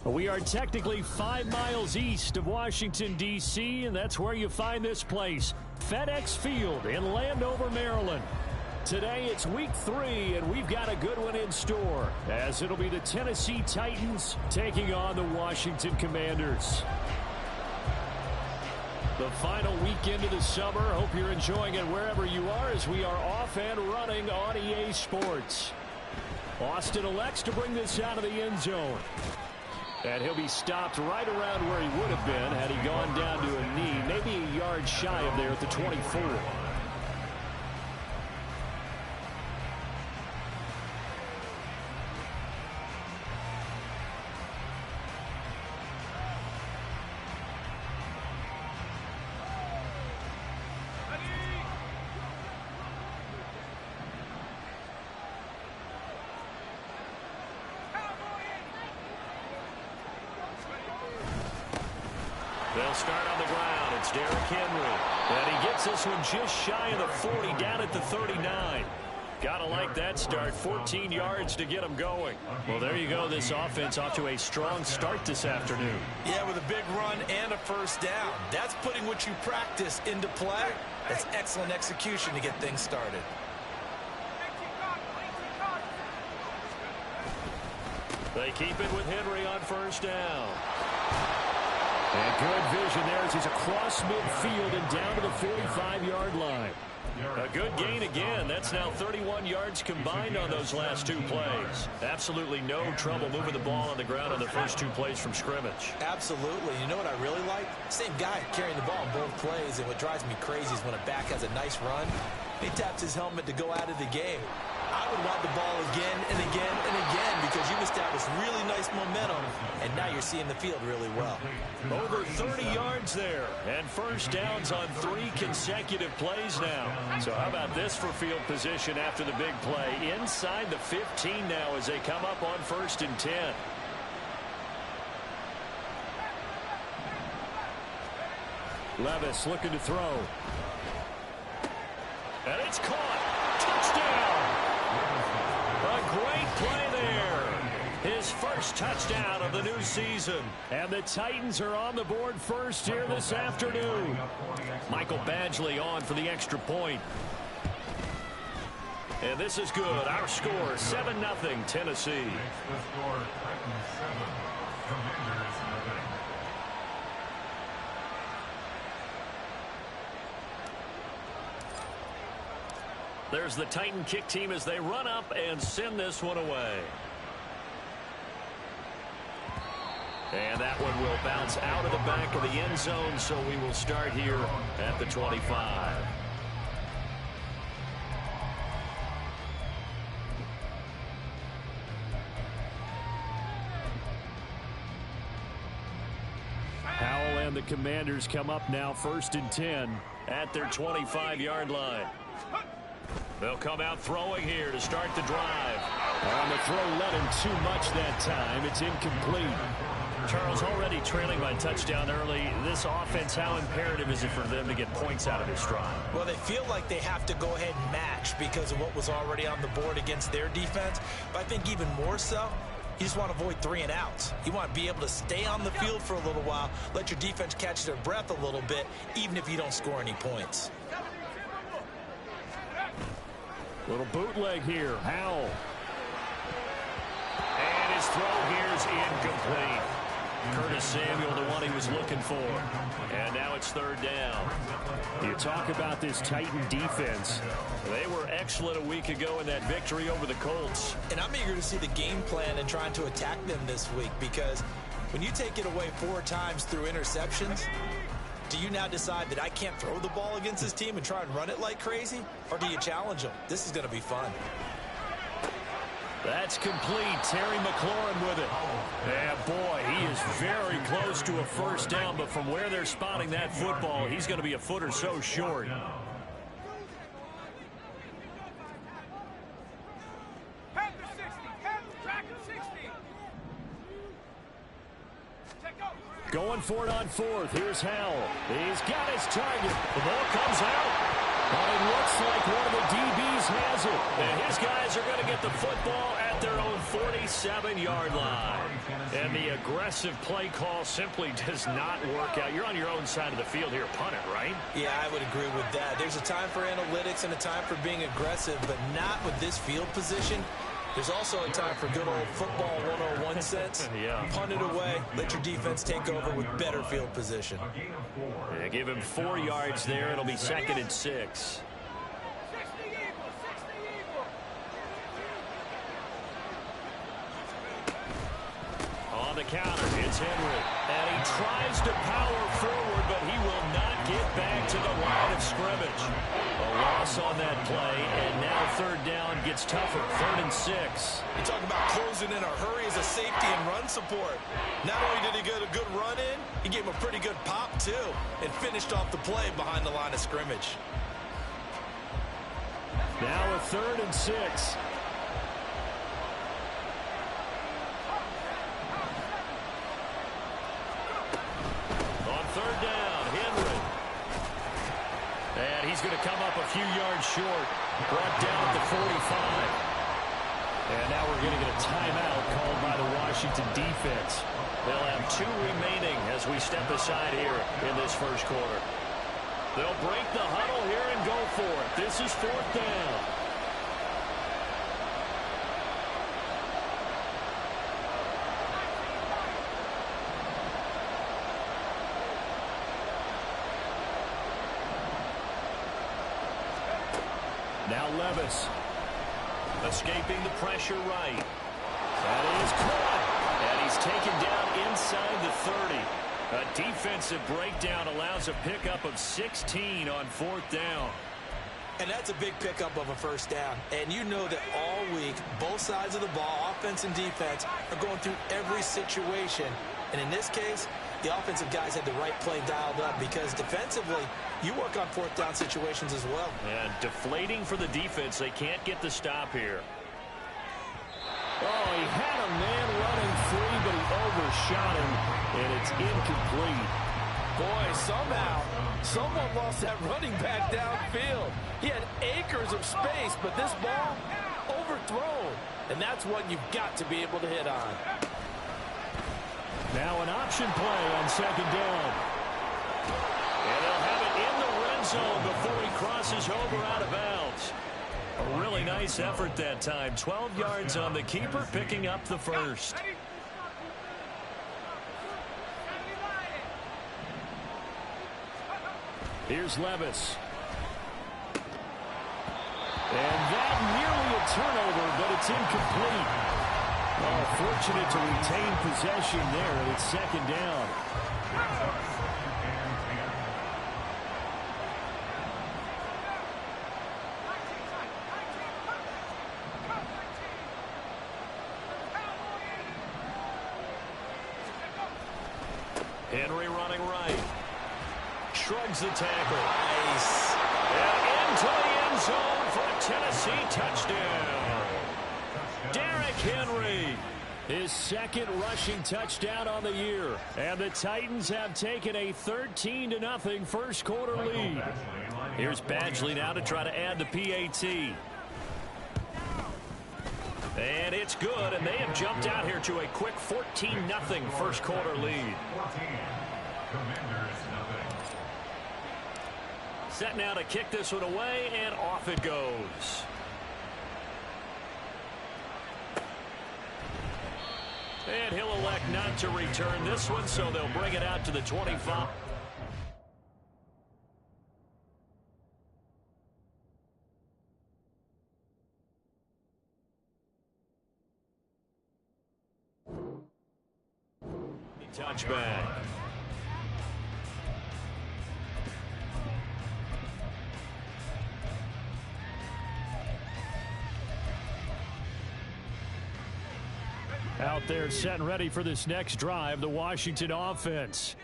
We are technically 5 miles east of Washington, D.C., and that's where you find this place, FedEx Field in Landover, Maryland. Today it's week 3, and we've got a good one in store, as it'll be the Tennessee Titans taking on the Washington Commanders. The final weekend of the summer. Hope you're enjoying it wherever you are, as we are off and running on EA Sports. Austin elects to bring this out of the end zone. And he'll be stopped right around where he would have been had he gone down to a knee, maybe a yard shy of there at the 24. They'll start on the ground. It's Derrick Henry. And he gets this one just shy of the 40, down at the 39. Gotta like that start. 14 yards to get him going. Well, there you go. This offense off to a strong start this afternoon. Yeah, with a big run and a first down. That's putting what you practice into play. That's excellent execution to get things started. They keep it with Henry on first down. And good vision there as he's across midfield and down to the 45-yard line. A good gain again. That's now 31 yards combined on those last 2 plays. Absolutely no trouble moving the ball on the ground on the first 2 plays from scrimmage. Absolutely. You know what I really like? Same guy carrying the ball in both plays, and what drives me crazy is when a back has a nice run, he taps his helmet to go out of the game. I would want the ball again and again and again because you've established really nice momentum, and now you're seeing the field really well. Over 30 yards there, and first downs on 3 consecutive plays now. So how about this for field position after the big play? Inside the 15 now as they come up on 1st and 10. Levis looking to throw. And it's caught. Touchdown! A great play there. His first touchdown of the new season. And the Titans are on the board first here this afternoon. Michael Badgley on for the extra point. And this is good. Our score, 7-0 Tennessee. There's the Titan kick team as they run up and send this one away. And that one will bounce out of the back of the end zone, so we will start here at the 25. Howell and the Commanders come up now 1st and 10 at their 25-yard line. They'll come out throwing here to start the drive. On the throw, let him too much that time. It's incomplete. Charles, already trailing by touchdown early. This offense, how imperative is it for them to get points out of this drive? Well, they feel like they have to go ahead and match because of what was already on the board against their defense. But I think even more so, you just want to avoid 3 and outs. You want to be able to stay on the field for a little while, let your defense catch their breath a little bit, even if you don't score any points. Little bootleg here. Howell. And his throw here is incomplete. Curtis Samuel, the one he was looking for. And now it's 3rd down. You talk about this Titan defense. They were excellent a week ago in that victory over the Colts. And I'm eager to see the game plan and trying to attack them this week because when you take it away 4 times through interceptions, do you now decide that I can't throw the ball against this team and try and run it like crazy? Or do you challenge them? This is going to be fun. That's complete. Terry McLaurin with it. Yeah, boy, he is very close to a first down, but from where they're spotting that football, he's going to be a foot or so short. Going for it on 4th. Here's Howell. He's got his target. The ball comes out. But it looks like one of the DBs has it. And his guys are going to get the football at their own 47-yard line. And the aggressive play call simply does not work out. You're on your own side of the field here. Punt it, right? Yeah, I would agree with that. There's a time for analytics and a time for being aggressive, but not with this field position. There's also a time for good old football 101 sense. Yeah. Punt it away. Let your defense take over with better field position. Yeah, give him 4 yards there. It'll be 2nd and 6. On the counter, it's Henry. And he tries to power forward, but he will not get back to the line of scrimmage. A loss on that play, and now 3rd down gets tougher. 3rd and 6. You talk about closing in a hurry as a safety and run support. Not only did he get a good run in, he gave him a pretty good pop, too, and finished off the play behind the line of scrimmage. Now a 3rd and 6. On 3rd down, Henry. And he's going to come up a few yards short. Brought down at the 45. And now we're going to get a timeout called by the Washington defense. They'll have 2 remaining as we step aside here in this first quarter. They'll break the huddle here and go for it. This is 4th down. Now Levis. Escaping the pressure right. That is caught. And he's taken down inside the 30. A defensive breakdown allows a pickup of 16 on 4th down. And that's a big pickup of a 1st down. And you know that all week, both sides of the ball, offense and defense, are going through every situation. And in this case, the offensive guys had the right play dialed up because defensively, you work on 4th down situations as well. And deflating for the defense. They can't get the stop here. Oh, he had a man running free, but he overshot him, and it's incomplete. Boy, somehow, someone lost that running back downfield. He had acres of space, but this ball overthrown. And that's what you've got to be able to hit on. Now an option play on 2nd down. And they'll have it in the red zone before he crosses over out of bounds. A really nice effort that time. 12 yards on the keeper, picking up the 1st. Here's Levis. And that nearly a turnover, but it's incomplete. Oh, fortunate to retain possession there, and it's 2nd down. Henry running right. Shrugs the tackle. Nice. And into the end zone for a Tennessee touchdown. Derrick Henry, his 2nd rushing touchdown on the year. And the Titans have taken a 13-0 first quarter lead. Here's Badgley now to try to add the PAT. And it's good, and they have jumped out here to a quick 14-0 first quarter lead. Set now to kick this one away, and off it goes. And he'll elect not to return this one, so they'll bring it out to the 25. Touchback. Out there set and ready for this next drive, the Washington offense.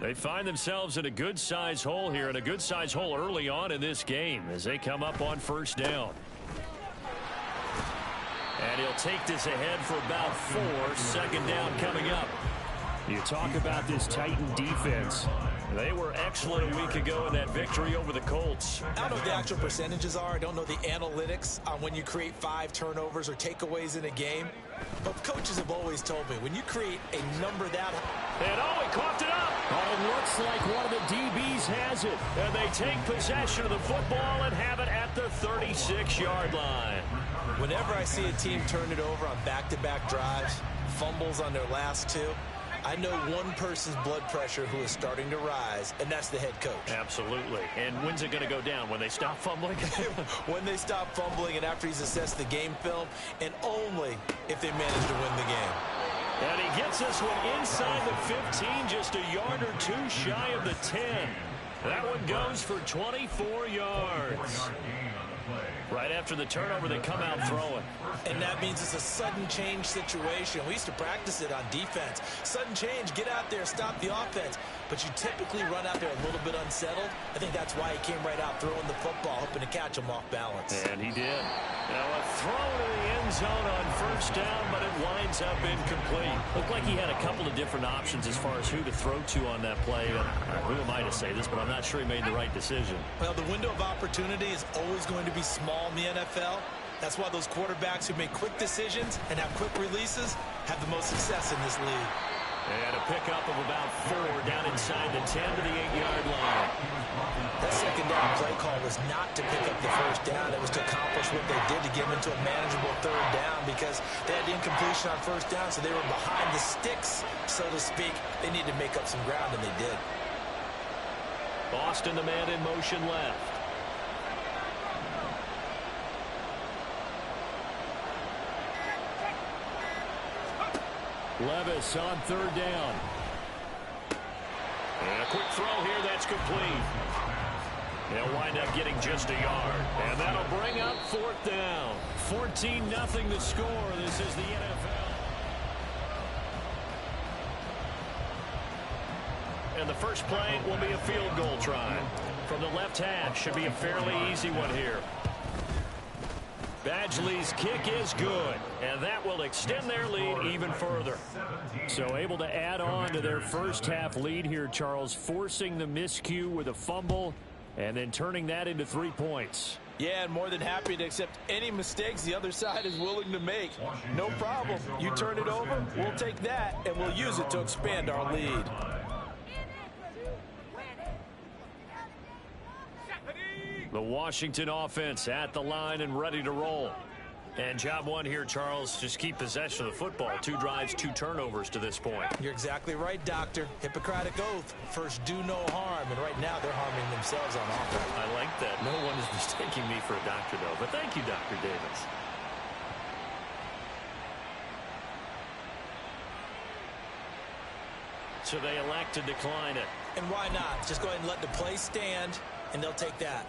They find themselves in a good-sized hole here, and a good-sized hole early on in this game as they come up on 1st down. And he'll take this ahead for about 4. 2nd down coming up. You talk about this Titan defense. They were excellent a week ago in that victory over the Colts. I don't know what the actual percentages are. I don't know the analytics on when you create 5 turnovers or takeaways in a game. But coaches have always told me, when you create a number that high. And he coughed it up. Oh, it looks like one of the DBs has it. And they take possession of the football and have it at the 36-yard line. Whenever I see a team turn it over on back-to-back drives, fumbles on their last 2, I know one person's blood pressure who is starting to rise, and that's the head coach. Absolutely. And when's it going to go down? When they stop fumbling? When they stop fumbling and after he's assessed the game film, and only if they manage to win the game. And he gets this one inside the 15, just a yard or 2 shy of the 10. That one goes for 24 yards. Right after the turnover, they come out throwing. And that means it's a sudden change situation. We used to practice it on defense. Sudden change, get out there, stop the offense. But you typically run out there a little bit unsettled. I think that's why he came right out throwing the football, hoping to catch him off balance. And he did. Now a throw to the end zone on first down, but it winds up incomplete. Looked like he had a couple of different options as far as who to throw to on that play. Who am I to say this, but I'm not sure he made the right decision. Well, the window of opportunity is always going to be small in the NFL. That's why those quarterbacks who make quick decisions and have quick releases have the most success in this league. And a pickup of about 4 down inside the 10 to the 8-yard line. That second down play call was not to pick up the first down. It was to accomplish what they did to get them into a manageable 3rd down because they had the incompletion on first down, so they were behind the sticks, so to speak. They needed to make up some ground, and they did. Boston, the man in motion left. Levis on 3rd down. And a quick throw here that's complete. They'll wind up getting just a yard. And that'll bring up 4th down. 14-0 the score. This is the NFL. And the first play will be a field goal try. From the left half, should be a fairly easy one here. Badgley's kick is good, and that will extend their lead even further. So able to add on to their first half lead here, Charles, forcing the miscue with a fumble and then turning that into 3 points. Yeah, and more than happy to accept any mistakes the other side is willing to make. No problem. You turn it over, we'll take that, and we'll use it to expand our lead. The Washington offense at the line and ready to roll. And job one here, Charles, just keep possession of the football. 2 drives, 2 turnovers to this point. You're exactly right, Doctor. Hippocratic oath. First, do no harm. And right now, they're harming themselves on offense. I like that. No one is mistaking me for a doctor, though. But thank you, Dr. Davis. So they elect to decline it. And why not? Just go ahead and let the play stand, and they'll take that.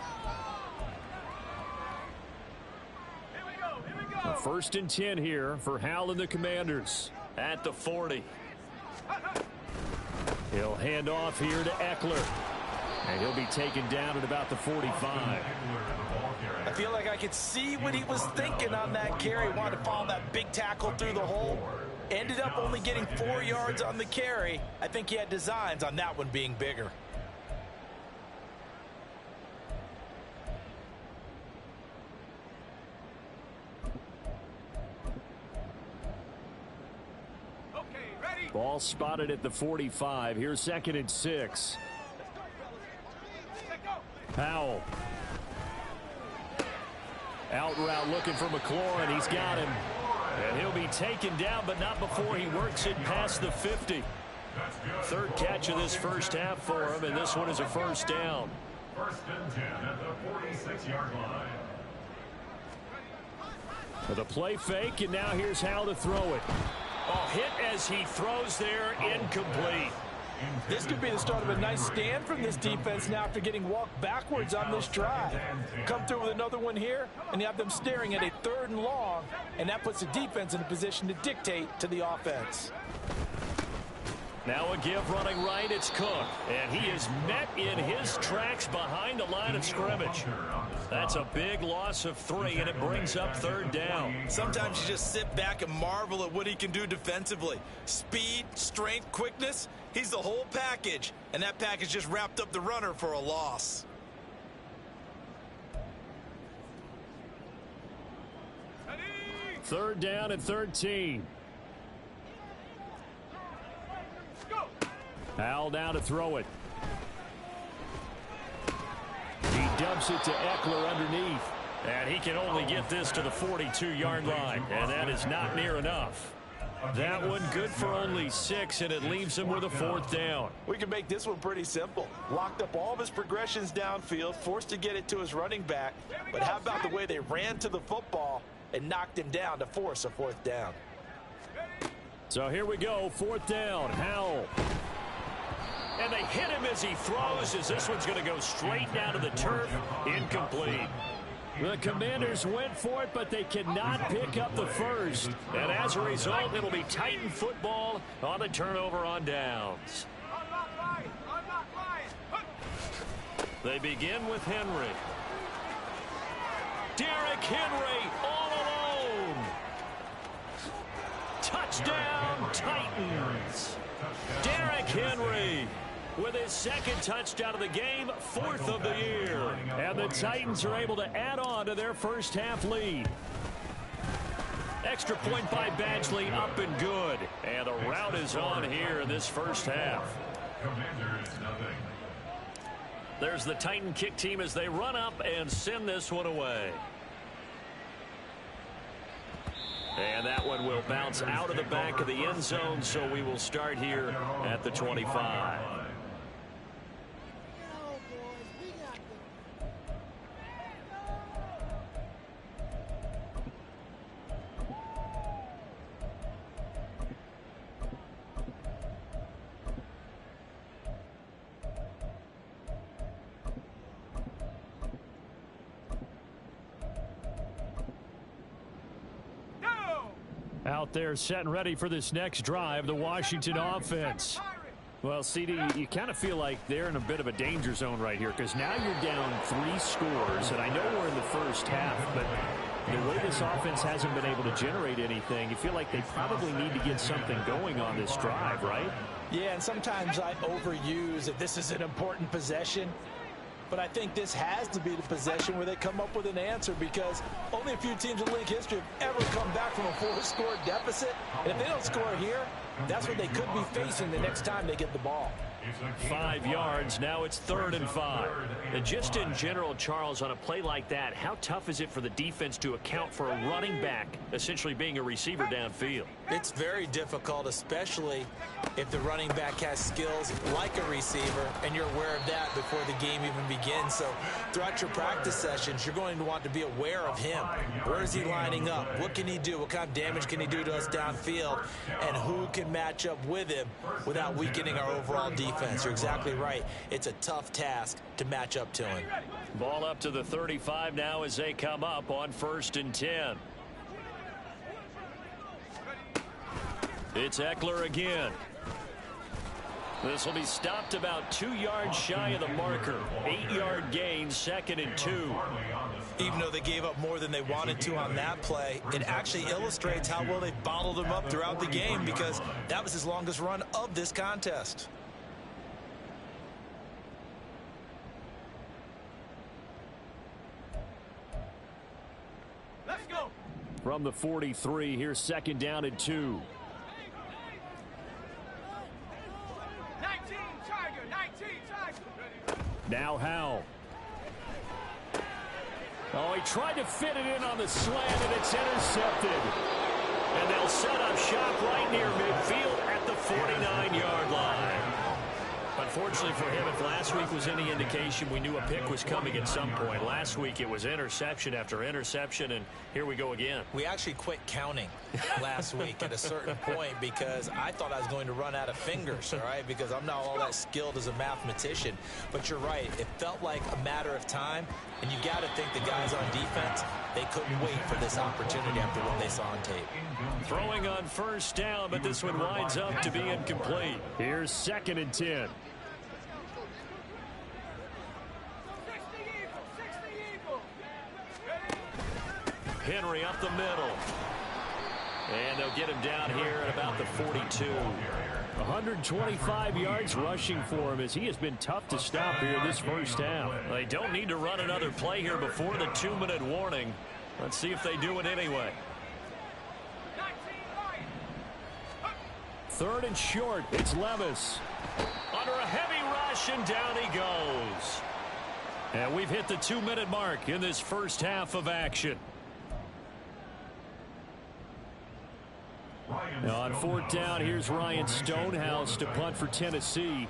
A 1st and 10 here for Howell and the Commanders at the 40. He'll hand off here to Eckler. And he'll be taken down at about the 45. I feel like I could see what he was thinking on that carry. Wanted to follow that big tackle through the hole. Ended up only getting 4 yards on the carry. I think he had designs on that one being bigger. Ball spotted at the 45. Here's 2nd and 6. Howell. Out route looking for McLaurin. He's got him. And he'll be taken down, but not before he works it past the 50. 3rd catch of this first half for him, and this one is a 1st down. 1st and 10 at the 46-yard line. With a play fake, and now here's how to throw it. Oh, hit as he throws there, incomplete. This could be the start of a nice stand from this defense now after getting walked backwards on this drive. Come through with another one here, and you have them staring at a 3rd and long, and that puts the defense in a position to dictate to the offense. Now a give running right, it's Cook. And he is met in his tracks behind the line of scrimmage. That's a big loss of 3, and it brings up 3rd down. Sometimes you just sit back and marvel at what he can do defensively. Speed, strength, quickness, he's the whole package. And that package just wrapped up the runner for a loss. Third down and 13. Howell now to throw it. He dumps it to Eckler underneath. And he can only get this to the 42-yard line. And that is not near enough. That one good for only 6, and it leaves him with a 4th down. We can make this one pretty simple. Locked up all of his progressions downfield, forced to get it to his running back. But how about the way they ran to the football and knocked him down to force a 4th down? So here we go, 4th down, Howell. And they hit him as he throws, as this one's going to go straight down to the turf. Incomplete. The Commanders went for it, but they cannot pick up the first. And as a result, it'll be Titan football on the turnover on downs. They begin with Henry. Derrick Henry all alone. Touchdown, Titans. Derrick Henry with his 2nd touchdown of the game, 4th of the year. And the Titans are able to add on to their first half lead. Extra point by Badgley, up and good. And the rout is on here in this first half. There's the Titan kick team as they run up and send this one away. And that one will bounce out of the back of the end zone, so we will start here at the 25. Out there set and ready for this next drive, the Washington offense. Well, CD, you kind of feel like they're in a bit of a danger zone right here because now you're down 3 scores, and I know we're in the first half, but the way this offense hasn't been able to generate anything, you feel like they probably need to get something going on this drive, right? Yeah, and sometimes I overuse if this is an important possession. But I think this has to be the possession where they come up with an answer because only a few teams in league history have ever come back from a 4-score deficit. And if they don't score here, that's what they could be facing the next time they get the ball. 5 yards. Now it's 3rd and 5. And just in general, Charles, on a play like that, how tough is it for the defense to account for a running back essentially being a receiver downfield? It's very difficult, especially if the running back has skills like a receiver, and you're aware of that before the game even begins. So throughout your practice sessions, you're going to want to be aware of him. Where is he lining up? What can he do? What kind of damage can he do to us downfield? And who can match up with him without weakening our overall defense? You're exactly right. It's a tough task to match up to him. Ball up to the 35 now as they come up on 1st and 10. It's Eckler again. This will be stopped about 2 yards shy of the marker. 8-yard gain, 2nd and 2. Even though they gave up more than they wanted to on that play, it actually illustrates how well they bottled him up throughout the game because that was his longest run of this contest. Let's go. From the 43, here's 2nd down and 2. 19, Tiger, 19, Tiger. Now Howell. Oh, he tried to fit it in on the slant, and it's intercepted. And they'll set up shop right near midfield at the 49-yard line. But unfortunately for him, if last week was any indication, we knew a pick was coming at some point. Last week it was interception after interception, and here we go again. We actually quit counting last week at a certain point because I thought I was going to run out of fingers, all right, because I'm not all that skilled as a mathematician. But you're right. It felt like a matter of time, and you got to think the guys on defense, they couldn't wait for this opportunity after what they saw on tape. Throwing on first down, but this one winds up to be incomplete. Here's 2nd and 10. Henry up the middle. And they'll get him down here at about the 42. 125 yards rushing for him as he has been tough to stop here this first half. They don't need to run another play here before the 2-minute warning. Let's see if they do it anyway. 3rd and short. It's Levis. Under a heavy rush, and down he goes. And we've hit the 2-minute mark in this first half of action. Now on 4th down, here's Ryan Stonehouse to punt for Tennessee.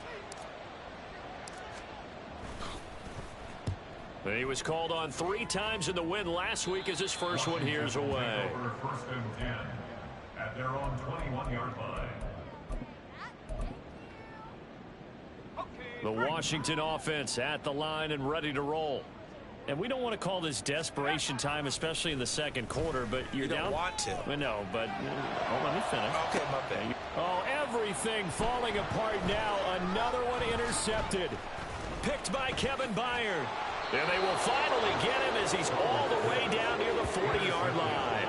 He was called on 3 times in the win last week as his first one here's away. 1st and 10 at their own 21-yard line. The Washington offense at the line and ready to roll. And we don't want to call this desperation time, especially in the second quarter, but you're down. You don't want to. I know, but let me finish. Okay, my bad. Oh, everything falling apart now. Another one intercepted. Picked by Kevin Byard. And they will finally get him as he's all the way down near the 40-yard line.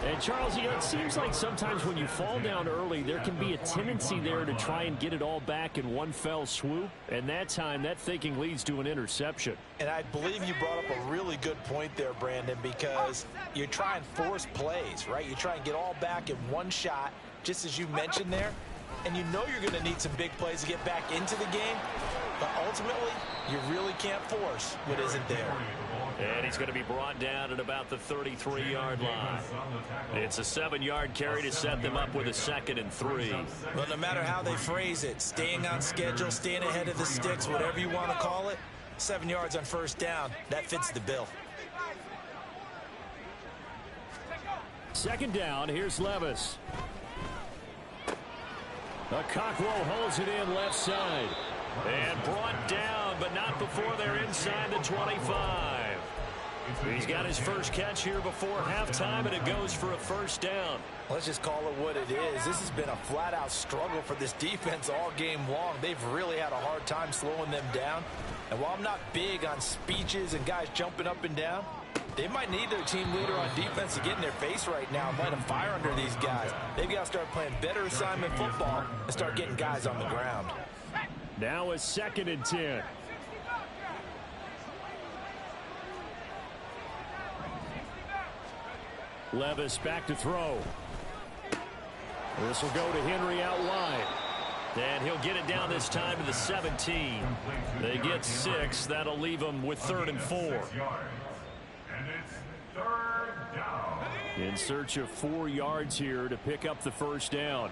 And, Charles, you know, it seems like sometimes when you fall down early, there can be a tendency there to try and get it all back in one fell swoop. And that time, that thinking leads to an interception. And I believe you brought up a really good point there, Brandon, because you try and force plays, right? You try and get all back in one shot, just as you mentioned there. And you know you're going to need some big plays to get back into the game. But ultimately, you really can't force what isn't there. And he's going to be brought down at about the 33-yard line. It's a 7-yard carry to set them up with a 2nd and 3. Well, no matter how they phrase it, staying on schedule, staying ahead of the sticks, whatever you want to call it, 7 yards on first down, that fits the bill. 2nd down, here's Levis. Cockrell holds it in left side. And brought down, but not before they're inside the 25. He's got his first catch here before halftime, and it goes for a first down. Let's just call it what it is. This has been a flat-out struggle for this defense all game long. They've really had a hard time slowing them down. And while I'm not big on speeches and guys jumping up and down, they might need their team leader on defense to get in their face right now and light a fire under these guys. They've got to start playing better assignment football and start getting guys on the ground. Now a 2nd and 10. Levis back to throw. This will go to Henry out wide. And he'll get it down this time to the 17. They get 6. That'll leave them with 3rd and 4. And it's 3rd down. In search of 4 yards here to pick up the first down.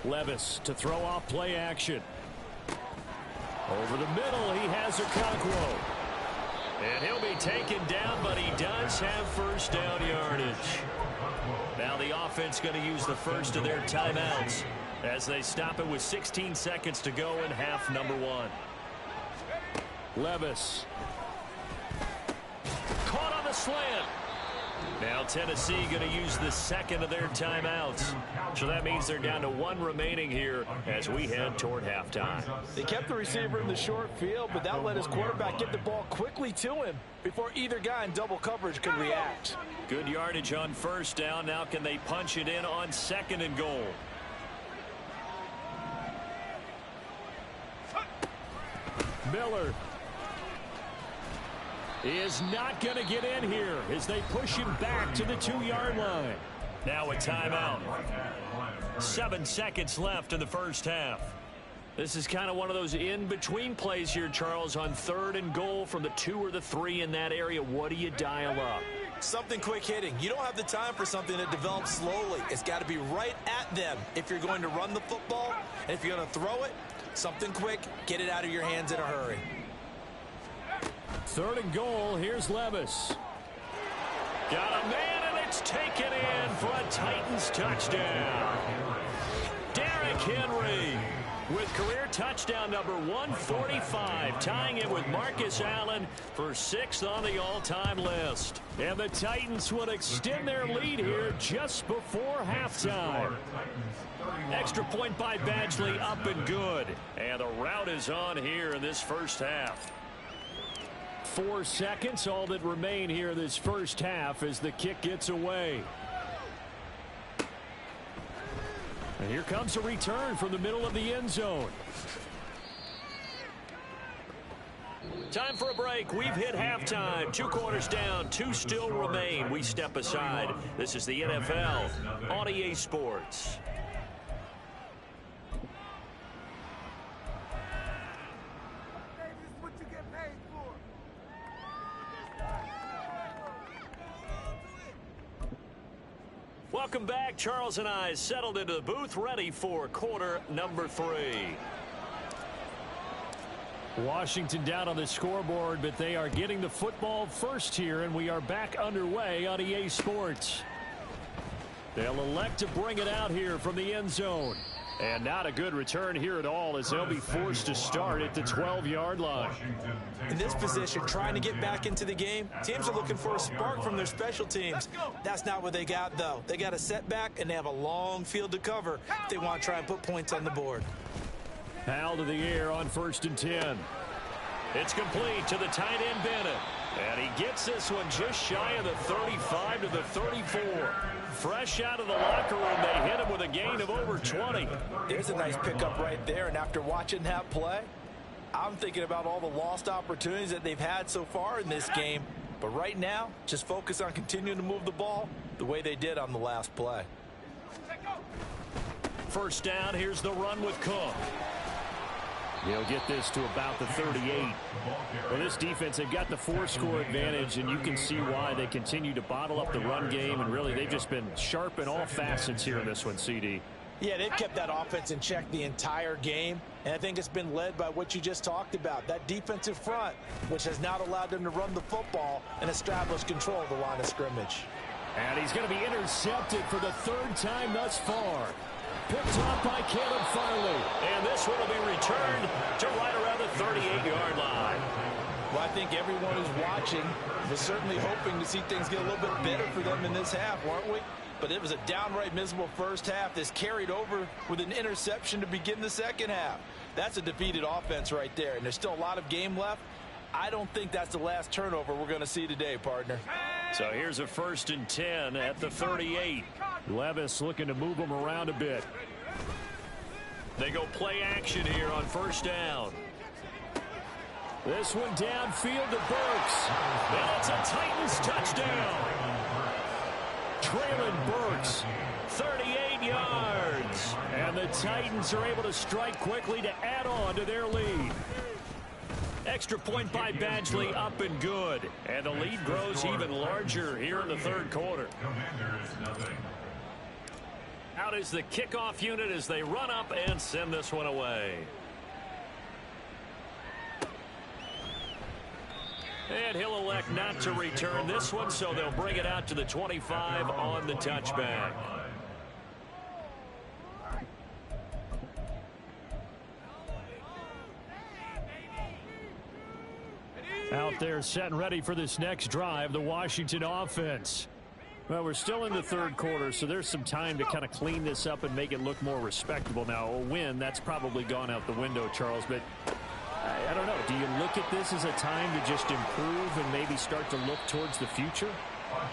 Levis to throw off play action. Over the middle, he has Okonkwo. And he'll be taken down, but he does have first down yardage. Now the offense going to use the first of their timeouts as they stop it with 16 seconds to go in half number 1. Levis. Caught on the slant. Now Tennessee going to use the 2nd of their timeouts. So that means they're down to 1 remaining here as we head toward halftime. They kept the receiver in the short field, but that let his quarterback get the ball quickly to him before either guy in double coverage could react. Good yardage on first down. Now can they punch it in on 2nd and goal? Miller is not going to get in here as they push him back to the 2-yard line. Now a timeout. 7 seconds left in the first half. This is kind of one of those in-between plays here, Charles, on 3rd and goal from the 2 or the 3 in that area. What do you dial up? Something quick hitting. You don't have the time for something that develops slowly. It's got to be right at them if you're going to run the football. And if you're going to throw it, something quick, get it out of your hands in a hurry. 3rd and goal. Here's Levis. Got a man, and it's taken in for a Titans touchdown. Derrick Henry with career touchdown number 145, tying it with Marcus Allen for 6th on the all-time list. And the Titans would extend their lead here just before halftime. Extra point by Badgley, up and good. And the route is on here in this first half. 4 seconds, all that remain here this first half as the kick gets away. And here comes a return from the middle of the end zone. Time for a break. We've hit halftime. 2 quarters down. 2 still remain. We step aside. This is the NFL on EA Sports. Welcome back. Charles and I settled into the booth, ready for quarter number 3. Washington down on the scoreboard, but they are getting the football first here, and we are back underway on EA Sports. They'll elect to bring it out here from the end zone. And not a good return here at all, as they'll be forced to start at the 12-yard line. In this position, trying to get back into the game, teams are looking for a spark from their special teams. That's not what they got, though. They got a setback, and they have a long field to cover if they want to try and put points on the board. Howell to the air on 1st and 10. It's complete to the tight end Bennett. And he gets this one just shy of the 35 to the 34. Fresh out of the locker room, they hit him with a gain of over 20. There's a nice pickup right there, and after watching that play, I'm thinking about all the lost opportunities that they've had so far in this game. But right now, just focus on continuing to move the ball the way they did on the last play. First down, here's the run with Cook. He'll get this to about the 38. Well, this defense, they've got the 4-score advantage, and you can see why they continue to bottle up the run game, and really they've just been sharp in all facets here in this one, CD. Yeah, they've kept that offense in check the entire game, and I think it's been led by what you just talked about, that defensive front, which has not allowed them to run the football and establish control of the line of scrimmage. And he's going to be intercepted for the 3rd time thus far. Picked up by Caleb Farley. And this one will be returned to right around the 38-yard line. Well, I think everyone who's watching was certainly hoping to see things get a little bit better for them in this half, weren't we? But it was a downright miserable first half. This carried over with an interception to begin the second half. That's a defeated offense right there, and there's still a lot of game left. I don't think that's the last turnover we're going to see today, partner. So here's a 1st and 10 at the 38. Levis looking to move them around a bit. They go play action here on 1st down. This one downfield to Burks. And it's a Titans touchdown. Traylon Burks, 38 yards. And the Titans are able to strike quickly to add on to their lead. Extra point by Badgley, up and good. And the lead grows even larger here in the 3rd quarter. Out is the kickoff unit as they run up and send this one away. And he'll elect not to return this one, so they'll bring it out to the 25 on the touchback. Out there set and ready for this next drive, the Washington offense. Well, we're still in the 3rd quarter, so there's some time to kind of clean this up and make it look more respectable. Now, a win, that's probably gone out the window, Charles, but I don't know. Do you look at this as a time to just improve and maybe start to look towards the future?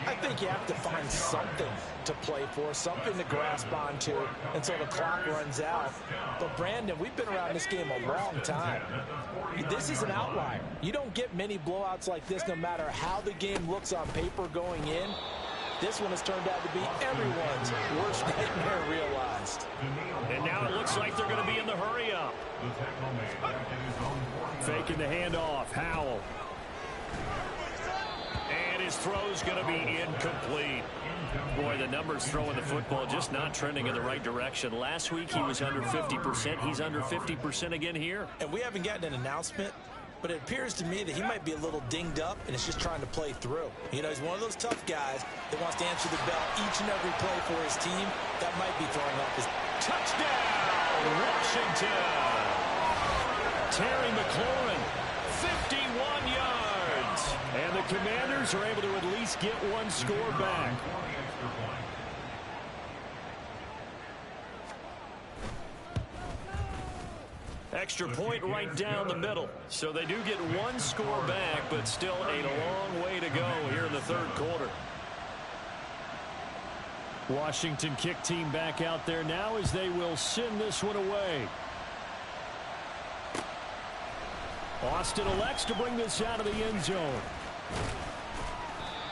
I think you have to find something to play for, something to grasp onto until the clock runs out. But, Brandon, we've been around this game a long time. This is an outlier. You don't get many blowouts like this no matter how the game looks on paper going in. This one has turned out to be everyone's worst nightmare realized. And now it looks like they're going to be in the hurry-up. Faking the handoff. Howell. And His throw's going to be incomplete. Boy, the numbers throwing the football just not trending in the right direction. Last week he was under 50%. He's under 50% again here. And we haven't gotten an announcement, but it appears to me that he might be a little dinged up and is just trying to play through. You know, he's one of those tough guys that wants to answer the bell each and every play for his team. That might be throwing off his touchdown, Washington. Terry McLaurin, 51 yards. And the Commanders are able to at least get one score back. Extra point right down the middle. So they do get one score back, but still a long way to go here in the third quarter. Washington kick team back out there now as they will send this one away. Austin elects to bring this out of the end zone.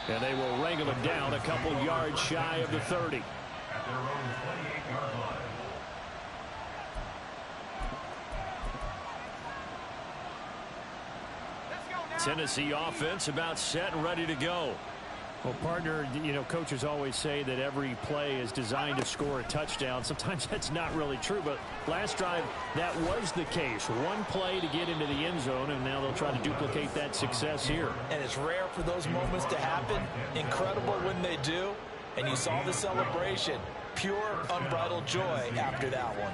And they will wrangle it down a couple yards shy of the 30. At their own 28-yard line. Tennessee offense about set and ready to go. Well, partner, you know, coaches always say that every play is designed to score a touchdown. Sometimes that's not really true, but last drive, that was the case. One play to get into the end zone, and now they'll try to duplicate that success here. And it's rare for those moments to happen. Incredible when they do. And you saw the celebration. Pure, unbridled joy after that one.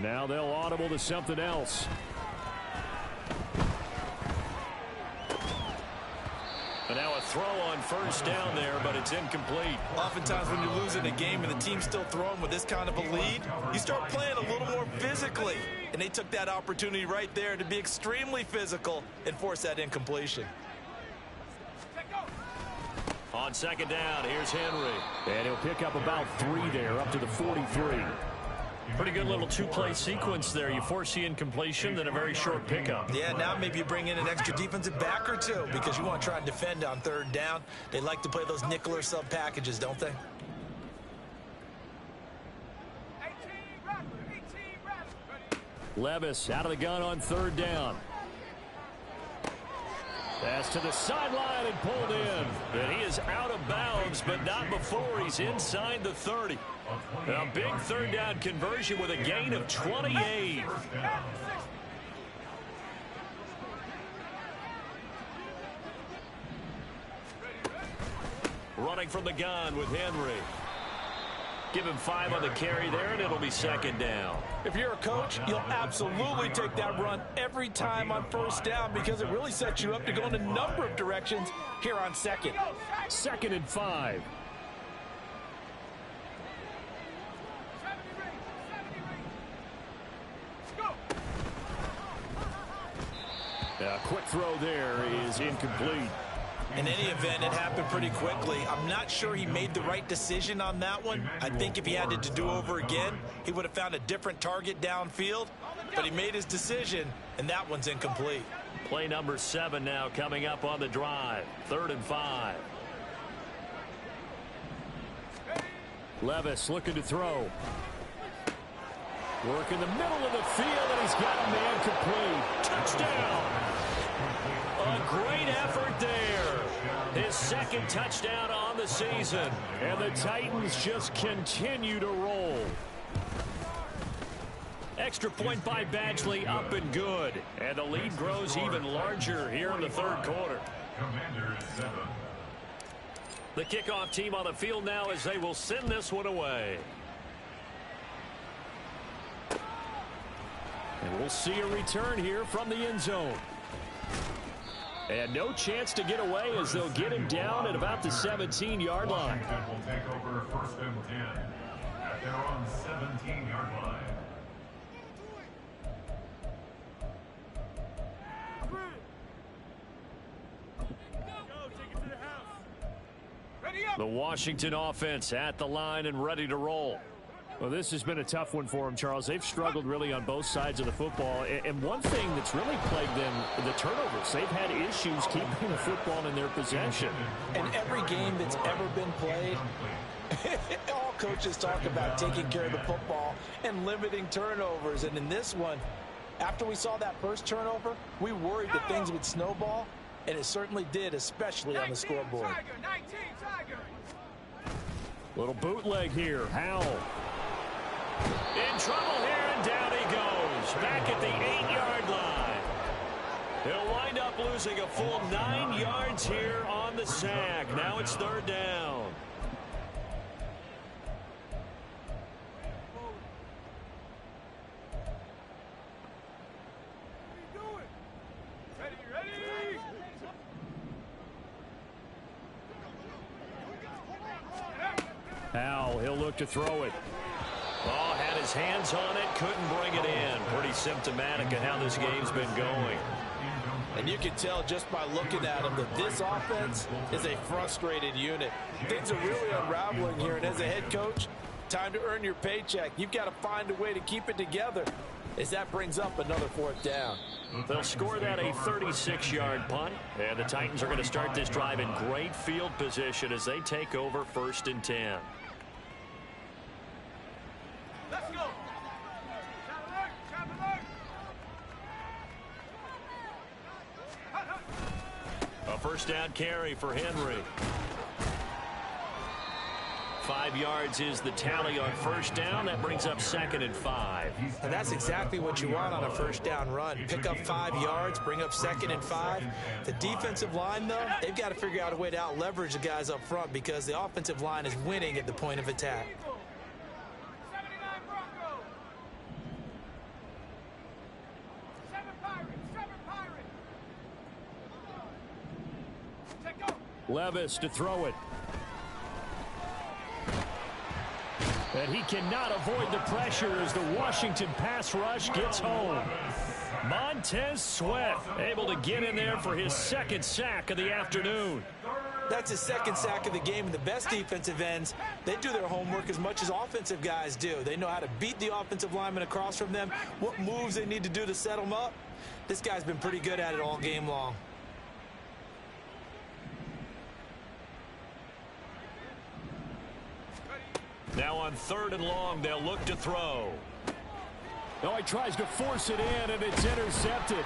Now they'll audible to something else. And now a throw on first down there, but it's incomplete. Oftentimes when you're losing a game and the team's still throwing with this kind of a lead, you start playing a little more physically. And they took that opportunity right there to be extremely physical and force that incompletion. On second down, here's Henry. And he'll pick up about 3 there, up to the 43. Pretty good little two-play sequence there. You force the incompletion, then a very short pickup. Yeah, now maybe you bring in an extra defensive back or two because you want to try and defend on third down. They like to play those nickel or sub packages, don't they? Levis out of the gun on third down. Pass to the sideline and pulled in. And he is out of bounds, but not before he's inside the 30. A big third down conversion with a gain of 28. Running from the gun with Henry. Give him 5 on the carry there, and it'll be second down. If you're a coach, you'll absolutely take that run every time on first down because it really sets you up to go in a number of directions here on second. 2nd and 5. A quick throw there is incomplete. In any event, it happened pretty quickly. I'm not sure he made the right decision on that one. I think if he had it to do over again, he would have found a different target downfield. But he made his decision, and that one's incomplete. Play number 7 now coming up on the drive. 3rd and 5. Levis looking to throw. Work in the middle of the field, and he's got a man complete. Touchdown! A great effort there. His second touchdown on the season. And the Titans just continue to roll. Extra point by Badgley, up and good. And the lead grows even larger here in the third quarter. Commanders 7. The kickoff team on the field now as they will send this one away. And we'll see a return here from the end zone. And no chance to get away as they'll get him down at about the 17-yard line. Washington will take over 1st and 10 at their own 17-yard line. The Washington offense at the line and ready to roll. Well, this has been a tough one for them, Charles. They've struggled really on both sides of the football. And one thing that's really plagued them, the turnovers. They've had issues keeping the football in their possession. And every game that's ever been played, it all coaches talk about taking care of the football and limiting turnovers. And in this one, after we saw that first turnover, we worried that things would snowball, and it certainly did, especially on the scoreboard. Little bootleg here. Howell. In trouble here, and down he goes. Back at the 8-yard line. He'll wind up losing a full 9 yards here on the sack. Now it's third down. Howell, he'll look to throw it. Oh, had his hands on it, couldn't bring it in. Pretty symptomatic of how this game's been going. And you can tell just by looking at him that this offense is a frustrated unit. Things are really unraveling here, and as a head coach, time to earn your paycheck. You've got to find a way to keep it together as that brings up another fourth down. They'll score that a 36-yard punt, and the Titans are going to start this drive in great field position as they take over 1st and 10. Let's go. A first down carry for Henry. 5 yards is the tally on first down. That brings up 2nd and 5. And that's exactly what you want on a first down run. Pick up 5 yards, bring up 2nd and 5. The defensive line, though, they've got to figure out a way to out-leverage the guys up front because the offensive line is winning at the point of attack. Levis to throw it. And he cannot avoid the pressure as the Washington pass rush gets home. Montez Sweat able to get in there for his 2nd sack of the afternoon. That's his 2nd sack of the game, and the best defensive ends, they do their homework as much as offensive guys do. They know how to beat the offensive lineman across from them, what moves they need to do to set them up. This guy's been pretty good at it all game long. Now on 3rd and long, they'll look to throw. Oh, he tries to force it in, and it's intercepted.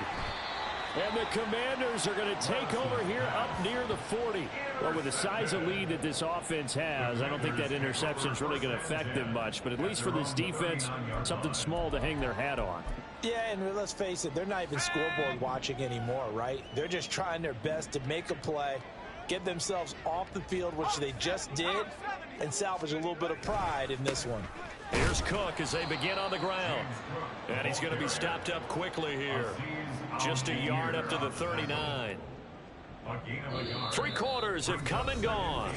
And the Commanders are going to take over here up near the 40. Well, with the size of lead that this offense has, I don't think that interception is really going to affect them much. But at least for this defense, something small to hang their hat on. Yeah, and let's face it, they're not even scoreboard watching anymore, right? They're just trying their best to make a play, get themselves off the field, which they just did, and salvage a little bit of pride in this one. Here's Cook as they begin on the ground. And he's going to be stopped up quickly here. Just a yard up to the 39. 3 quarters have come and gone.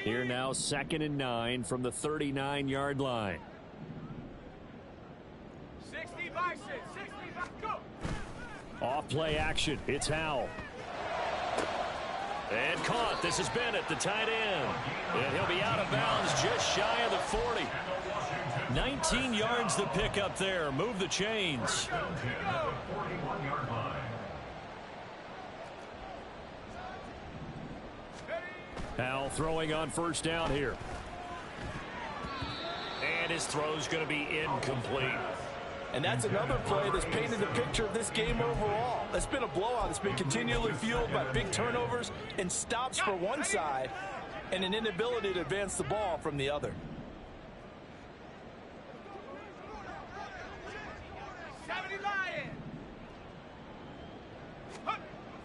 Here now, 2nd and 9 from the 39-yard line. 60 by 6, 60 by, go. Off play action. It's Howell. And caught. This is Bennett, the tight end. And he'll be out of bounds just shy of the 40. 19 yards to pick up there. Move the chains. Howell throwing on first down here. And his throw's going to be incomplete. And that's another play that's painted the picture of this game overall. It's been a blowout. It's been continually fueled by big turnovers and stops for one side and an inability to advance the ball from the other.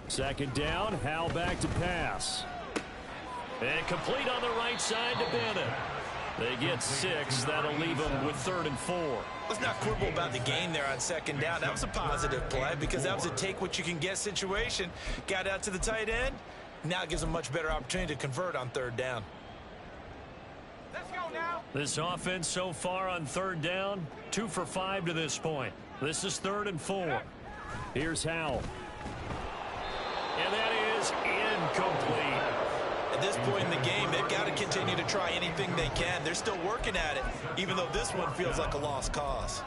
Second down, Howell back to pass. And complete on the right side to Bennett. They get 6. That'll leave them with 3rd and 4. Let's not quibble about the gain there on 2nd down. That was a positive play because that was a take-what-you-can-get situation. Got out to the tight end. Now it gives them a much better opportunity to convert on 3rd down. Let's go now. This offense so far on 3rd down, 2 for 5 to this point. This is 3rd and 4. Here's Howell. And that is incomplete. At this point in the game, they've got to continue to try anything they can. They're still working at it, even though this one feels like a lost cause.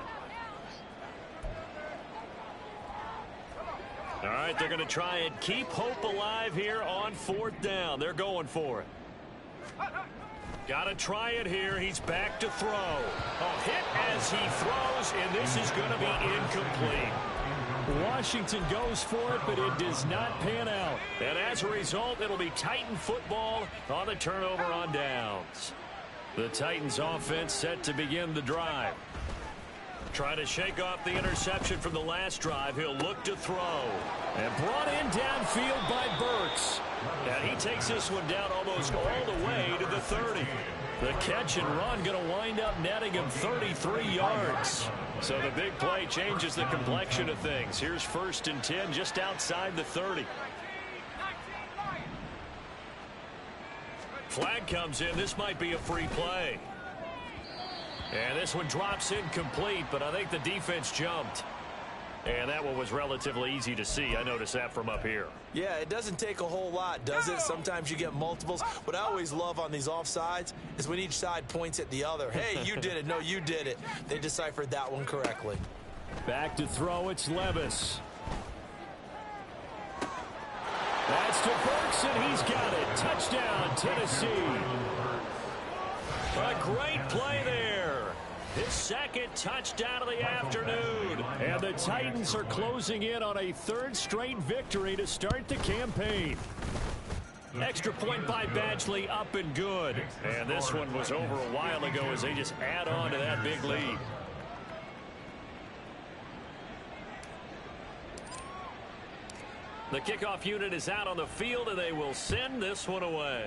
right, they're going to try and keep hope alive here on 4th down. They're going for it. Got to try it here. He's back to throw. A hit as he throws, and this is going to be incomplete. Washington goes for it, but it does not pan out. And as a result, it'll be Titan football on the turnover on downs. The Titans offense set to begin the drive. Trying to shake off the interception from the last drive. He'll look to throw. And brought in downfield by Burks. And he takes this one down almost all the way to the 30. The catch and run going to wind up netting him 33 yards. So the big play changes the complexion of things. Here's 1st and 10 just outside the 30. Flag comes in. This might be a free play. And this one drops incomplete, but I think the defense jumped. And that one was relatively easy to see. I noticed that from up here. Yeah, it doesn't take a whole lot, does it? Sometimes you get multiples. What I always love on these offsides is when each side points at the other. Hey, you did it. No, you did it. They deciphered that one correctly. Back to throw, it's Levis. That's to Burks, and he's got it. Touchdown, Tennessee. A great play there. His 2nd touchdown of the afternoon. And the Titans are closing in on a 3rd straight victory to start the campaign. Extra point by Badgley, up and good. And this one was over a while ago as they just add on to that big lead. The kickoff unit is out on the field, and they will send this one away.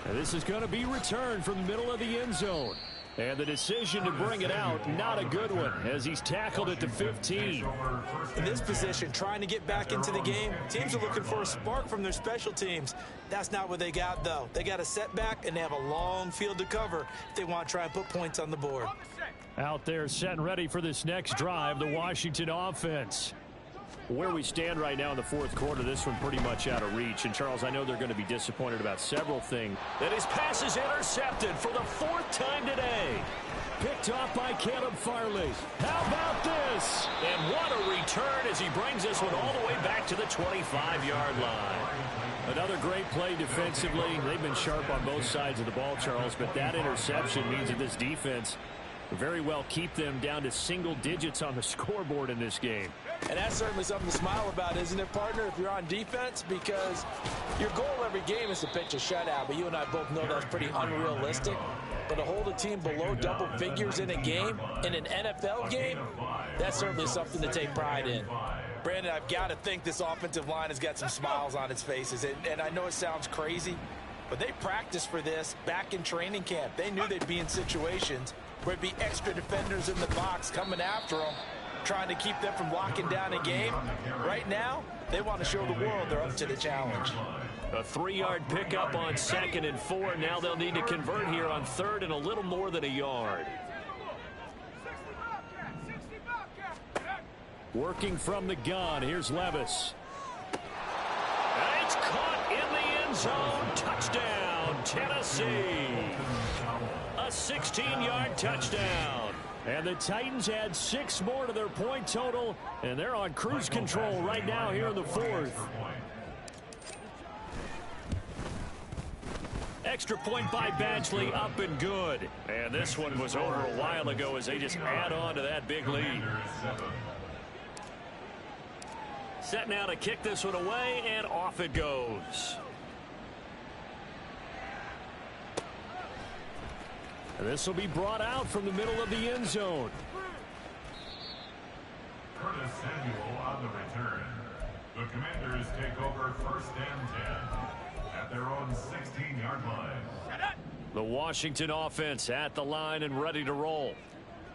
And this is going to be returned from the middle of the end zone. And the decision to bring it out, not a good one, as he's tackled at the 15. In this position, trying to get back into the game, teams are looking for a spark from their special teams. That's not what they got, though. They got a setback, and they have a long field to cover if they want to try and put points on the board. Out there set and ready for this next drive, the Washington offense. Where we stand right now in the 4th quarter, this one pretty much out of reach. And, Charles, I know they're going to be disappointed about several things. And his pass is intercepted for the 4th time today. Picked off by Caleb Farley. How about this? And what a return as he brings this one all the way back to the 25-yard line. Another great play defensively. They've been sharp on both sides of the ball, Charles, but that interception means that this defense very well keep them down to single digits on the scoreboard in this game. And that's certainly something to smile about, isn't it, partner, if you're on defense? Because your goal every game is to pitch a shutout, but you and I both know that's pretty unrealistic. But to hold a team below double figures in a game, in an NFL game, that's certainly something to take pride in. Brandon, I've got to think this offensive line has got some smiles on its faces. And I know it sounds crazy, but they practiced for this back in training camp. They knew they'd be in situations where it'd be extra defenders in the box coming after them, trying to keep them from locking down a game. Right now, they want to show the world they're up to the challenge. A 3-yard pickup on 2nd and 4. Now they'll need to convert here on 3rd and a little more than a yard. Working from the gun, here's Levis. And it's caught in the end zone. Touchdown, Tennessee. A 16-yard touchdown. And the Titans add 6 more to their point total, and they're on cruise control right now here in the 4th. Extra point by Badgley, up and good. And this one was over a while ago as they just add on to that big lead. Set now to kick this one away, and off it goes. And this will be brought out from the middle of the end zone. Curtis Samuel on the return. The Commanders take over 1st and 10 at their own 16-yard line. The Washington offense at the line and ready to roll.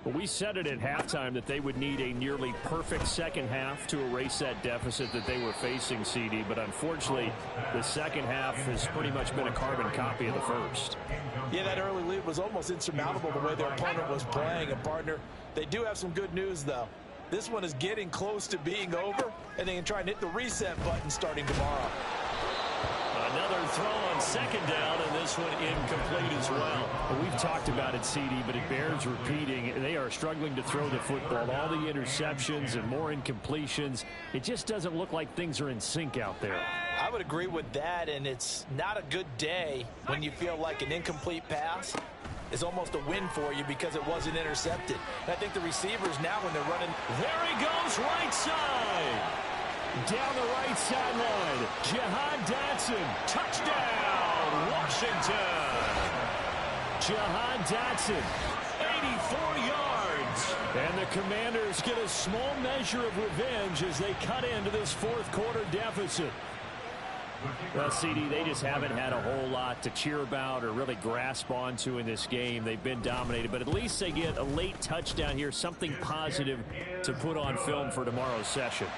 Well, we said it at halftime that they would need a nearly perfect second half to erase that deficit that they were facing, CD. But unfortunately, the second half has pretty much been a carbon copy of the first. Yeah, that early lead was almost insurmountable the way their opponent was playing. And, partner, they do have some good news, though. This one is getting close to being over, and they can try and hit the reset button starting tomorrow. Another another throw on second down, and this one incomplete as well. Well, we've talked about it, CD, but it bears repeating. They are struggling to throw the football. All the interceptions and more incompletions. It just doesn't look like things are in sync out there. I would agree with that, and it's not a good day when you feel like an incomplete pass is almost a win for you because it wasn't intercepted. And I think the receivers now, when they're running, there he goes, right side. Down the right sideline, Jahan Dotson, Touchdown, Washington. Jahan Dotson, 84 yards. And the Commanders get a small measure of revenge as they cut into this fourth quarter deficit. Well, CD, they just haven't had a whole lot to cheer about or really grasp onto in this game. They've been dominated, but at least they get a late touchdown here, something positive to put on film for tomorrow's session.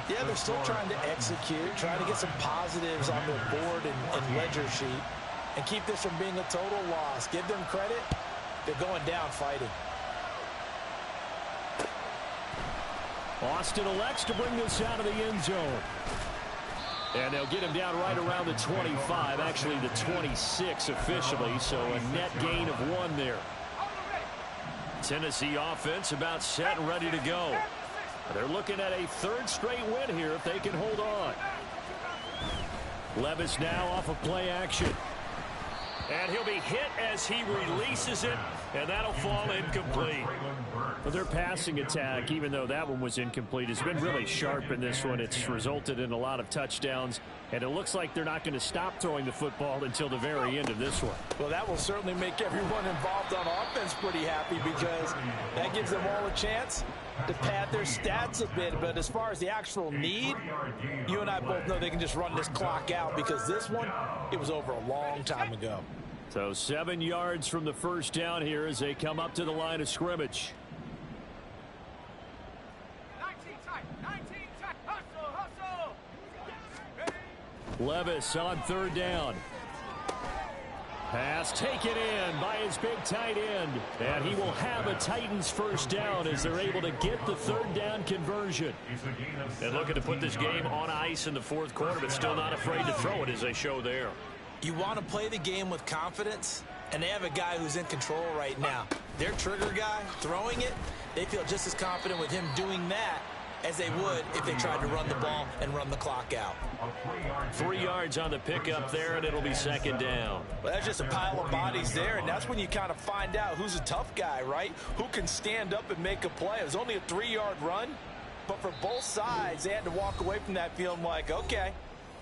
Yeah, they're still trying to execute, trying to get some positives on their board and ledger sheet, and keep this from being a total loss. Give them credit. They're going down fighting. Austin elects to bring this out of the end zone. And they'll get him down right around the 25, actually the 26 officially, so a net gain of 1 there. Tennessee offense about set and ready to go. They're looking at a third straight win here if they can hold on. Levis now off of play action. And he'll be hit as he releases it, and that'll fall incomplete. But their passing attack, even though that one was incomplete, has been really sharp in this one. It's resulted in a lot of touchdowns, and it looks like they're not going to stop throwing the football until the very end of this one. Well, that will certainly make everyone involved on offense pretty happy because that gives them all a chance to pad their stats a bit. But as far as the actual need, you and I both know they can just run this clock out because this one, it was over a long time ago. So 7 yards from the first down here as they come up to the line of scrimmage. 19 tight, hustle. Levis on third down. Pass taken in by his big tight end. And he will have a Titans first down as they're able to get the third down conversion. And looking to put this game on ice in the fourth quarter, but still not afraid to throw it as they show there. You want to play the game with confidence, and they have a guy who's in control right now. Their trigger guy throwing it, they feel just as confident with him doing that as they would if they tried to run the ball and run the clock out. 3 yards on the pickup there, and it'll be second down. Well, that's just a pile of bodies there, and that's when you kind of find out who's a tough guy, right? Who can stand up and make a play. It was only a 3-yard run, but for both sides, they had to walk away from that feeling like, okay,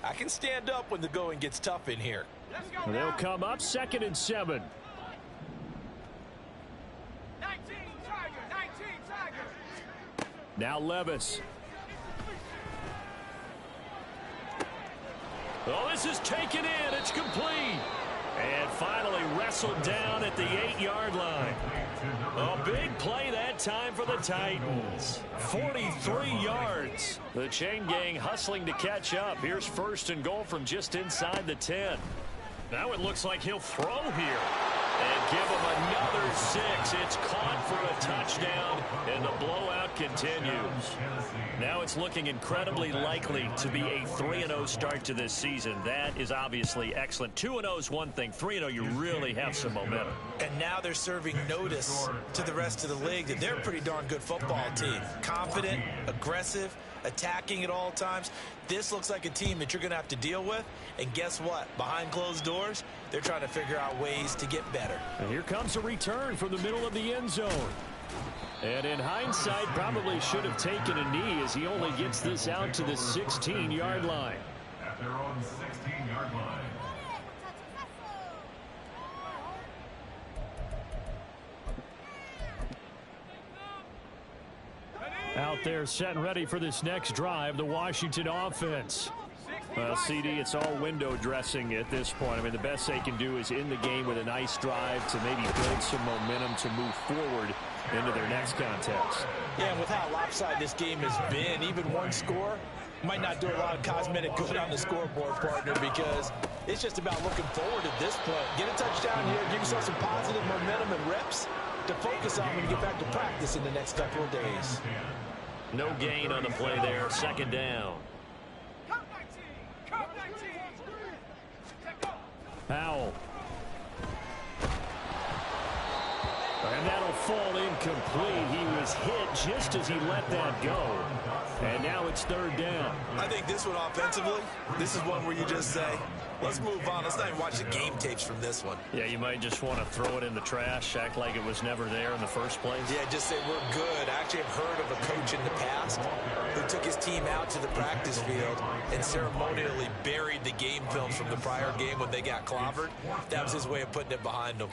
I can stand up when the going gets tough in here. Well, they'll come up 2nd and 7. 19 Tiger. Now Levis. Oh, this is taken in. It's complete. And finally wrestled down at the 8-yard line. A big play that time for the Titans. 43 yards. The chain gang hustling to catch up. Here's first and goal from just inside the 10. Now it looks like he'll throw here. And give him another 6. It's caught for a touchdown, and the blowout continues. Now it's looking incredibly likely to be a 3-0 start to this season. That is obviously excellent. 2-0 is one thing. 3-0, you really have some momentum. And now they're serving notice to the rest of the league that they're a pretty darn good football team. Confident, aggressive, attacking at all times. This looks like a team that you're going to have to deal with. And guess what? Behind closed doors, they're trying to figure out ways to get better. And here comes a return from the middle of the end zone. And in hindsight, probably should have taken a knee as he only gets this out to the 16-yard line. At their own 16-yard line. Out there set and ready for this next drive, the Washington offense. Well, CD, it's all window dressing at this point. I mean, the best they can do is in the game with a nice drive to maybe build some momentum to move forward into their next contest. Yeah, and with how lopsided this game has been, even one score might not do a lot of cosmetic good on the scoreboard, partner, because it's just about looking forward at this point. Get a touchdown here, give yourself some positive momentum and reps to focus on when you get back to practice in the next couple of days. No gain on the play there. Second down. Powell. And that'll fall incomplete. He was hit just as he let that go. And now it's third down. I think this one offensively, this is one where you just say, let's move on. Let's not even watch the game tapes from this one. Yeah, you might just want to throw it in the trash, act like it was never there in the first place. Yeah, just say we're good. I actually have heard of a coach in the past who took his team out to the practice field and ceremonially buried the game film from the prior game when they got clobbered. That was his way of putting it behind them.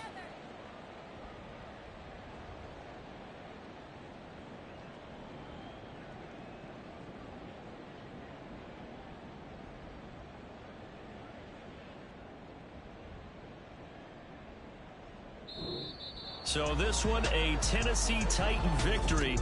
So this one, a Tennessee Titan victory.